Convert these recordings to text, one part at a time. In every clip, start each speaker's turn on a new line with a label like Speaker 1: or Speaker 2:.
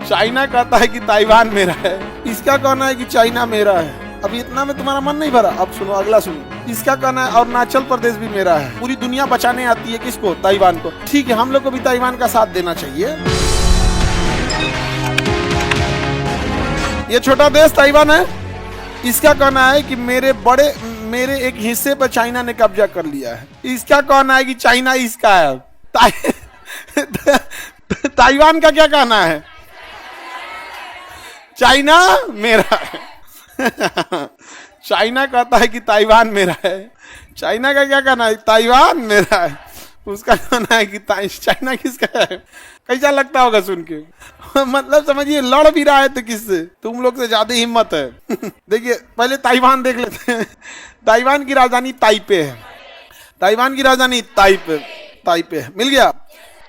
Speaker 1: China कहता है कि ताइवान मेरा है, इसका कहना है कि चाइना मेरा है। अभी इतना में तुम्हारा मन नहीं भरा? अब सुनो, अगला सुनो। इसका कहना है अरुणाचल प्रदेश भी मेरा है। पूरी दुनिया बचाने आती है किसको? ताइवान को। ठीक है, हम लोग को भी ताइवान का साथ देना चाहिए। ये छोटा देश ताइवान है, इसका कहना है कि मेरे एक हिस्से पर चाइना ने कब्जा कर लिया है। इसका कहना है कि चाइना इसका है। ताइवान का क्या कहना है? चाइना मेरा है। चाइना कहता है कि ताइवान मेरा है। चाइना का क्या कहना है? ताइवान मेरा है। उसका कहना है कि चाइना किसका है। कैसा लगता होगा सुन के? मतलब समझिए, लड़ भी रहा है तो किससे? तुम लोग से ज्यादा हिम्मत है। देखिए, पहले ताइवान देख लेते हैं। ताइवान की राजधानी ताइपे है। ताइवान की राजधानी ताइपे है। मिल गया।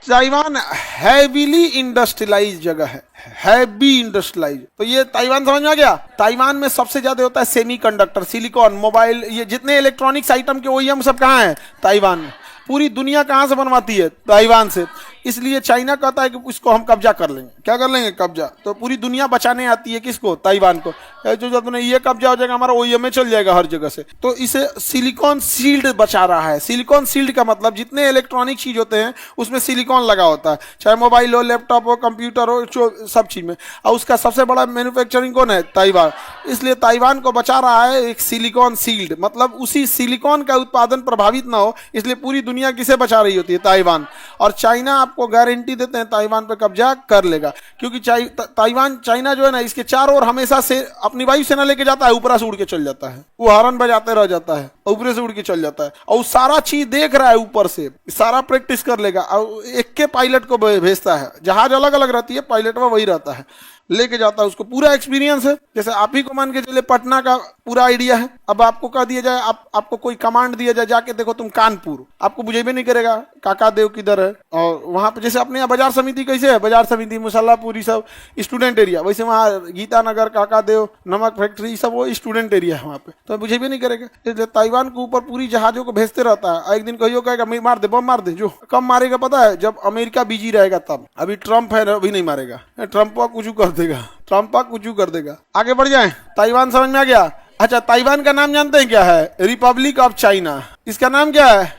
Speaker 1: ताइवान हैवीली इंडस्ट्रियलाइज जगह है, हैवी इंडस्ट्रियलाइज। तो ये ताइवान समझ में आ गया। ताइवान में सबसे ज्यादा होता है सेमीकंडक्टर, सिलिकॉन, मोबाइल, ये जितने इलेक्ट्रॉनिक्स आइटम के ओईएम सब कहाँ है? ताइवान में। पूरी दुनिया कहाँ से बनवाती है? ताइवान से। इसलिए चाइना कहता है कि इसको हम कब्जा कर लेंगे। क्या कर लेंगे? कब्जा। तो पूरी दुनिया बचाने आती है किसको? ताइवान को। जो जब ये कब्जा हो जाएगा, हमारा ओईएम में चल जाएगा हर जगह से। तो इसे सिलिकॉन सील्ड बचा रहा है। सिलिकॉन सील्ड का मतलब जितने इलेक्ट्रॉनिक चीज होते हैं उसमें सिलिकॉन लगा होता है, चाहे मोबाइल हो, लैपटॉप हो, कंप्यूटर हो, सब चीज में। और उसका सबसे बड़ा मैन्युफैक्चरिंग कौन है? ताइवान। इसलिए ताइवान को बचा रहा है एक सिलिकॉन सील्ड, मतलब उसी सिलिकॉन का उत्पादन प्रभावित ना हो, इसलिए पूरी दुनिया किसे बचा रही होती है? ताइवान। और चाइना आपको गारंटी देते हैं ताइवान पे कब्जा कर लेगा, क्योंकि चाइना जो है ना, इसके चारों ओर हमेशा से अपनी वायुसेना लेके जाता है, ऊपर से उड़ के चल जाता है, वो हॉर्न बजाते रह जाता है, ऊपर से उड़ के चल जाता है, और सारा चीज देख रहा है ऊपर से, सारा प्रैक्टिस कर लेगा। और एक के पायलट को भेजता है, जहाज अलग अलग रहती है, पायलट में वही रहता है, लेके जाता है, उसको पूरा एक्सपीरियंस है। जैसे आप ही को मान के चले पटना का पूरा आइडिया है। अब आपको कह दिया जाए, आपको कोई कमांड दिया जाए, जाके देखो तुम कानपुर, आपको बुझेबे नहीं करेगा काका देव किधर है। और वहां पे जैसे अपने यहाँ बाजार समिति कैसे है, बाजार समिति, मुसल्लापुरी सब स्टूडेंट एरिया, वैसे वहाँ गीता नगर, काका देव, नमक फैक्ट्री, सब वो स्टूडेंट एरिया है वहाँ पे, तो बुझेबे नहीं करेगा। इसलिए ताइवान के ऊपर पूरी जहाजों को भेजते रहता है। एक दिन कहियो कहेगा मार दे, बम मार दे। जो कब मारेगा पता है? जब अमेरिका बिजी रहेगा तब। अभी ट्रंप है, अभी नहीं मारेगा। ट्रंप कुछ कर देगा, ट्रंप कुछ कर देगा। आगे बढ़ जाए। ताइवान समझ में आ गया। अच्छा, ताइवान का नाम जानते हैं क्या है? Republic of China. इसका नाम क्या है?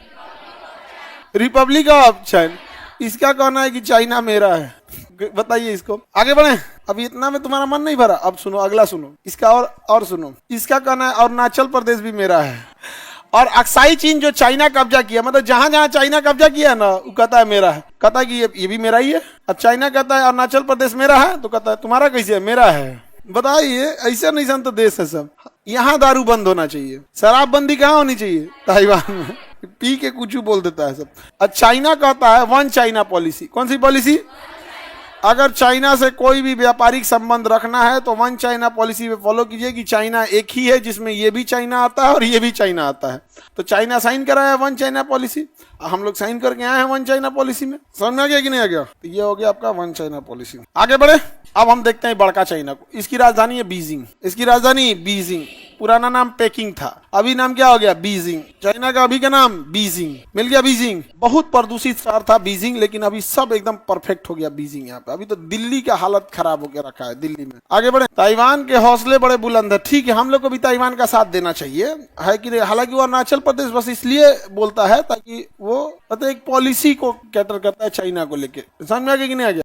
Speaker 1: Republic of China. इसका कहना है कि चाइना मेरा है। बताइए इसको। आगे बढ़े। अभी इतना में तुम्हारा मन नहीं भरा? अब सुनो, अगला सुनो। इसका और सुनो। इसका कहना है अरुणाचल प्रदेश भी मेरा है। और अक्साई चीन जो चाइना कब्जा किया, मतलब जहां जहां चाइना कब्जा किया ना, वो कहता है मेरा है। कहता है कि ये भी मेरा ही है। और चाइना कहता है अरुणाचल प्रदेश मेरा है, तो कहता है तुम्हारा कैसे है? मेरा है। बताइए, ऐसा नहीं संत देश है सब। यहाँ दारू बंद होना चाहिए, शराब बंदी कहाँ होनी चाहिए? ताइवान में। पी के कुछ बोल देता है सब। और चाइना कहता है वन चाइना पॉलिसी। कौन सी पॉलिसी? अगर चाइना से कोई भी व्यापारिक संबंध रखना है तो वन चाइना पॉलिसी में फॉलो कीजिए कि चाइना एक ही है, जिसमें ये भी चाइना आता है और ये भी चाइना आता है। तो चाइना साइन कराया वन चाइना पॉलिसी, हम लोग साइन करके आए हैं वन चाइना पॉलिसी में। समझ में आ गया कि नहीं आ गया? तो ये हो गया आपका वन चाइना पॉलिसी। आगे बढ़े। अब हम देखते हैं बड़का चाइना को। इसकी राजधानी है बीजिंग। इसकी राजधानी बीजिंग। पुराना नाम पेकिंग था, अभी नाम क्या हो गया? बीजिंग। चाइना का अभी का नाम बीजिंग। मिल गया बीजिंग। बहुत प्रदूषित शहर था बीजिंग, लेकिन अभी सब एकदम परफेक्ट हो गया बीजिंग यहाँ पे। अभी तो दिल्ली का हालत खराब होकर रखा है दिल्ली में। आगे बढ़े। ताइवान के हौसले बड़े बुलंद है। ठीक है, हम लोग को भी ताइवान का साथ देना चाहिए, है कि नहीं? हालांकि वो अरुणाचल प्रदेश बस इसलिए बोलता है ताकि वो मतलब एक पॉलिसी को कैटर करता है चाइना को लेके। समझ में आ गया कि नहीं आ गया?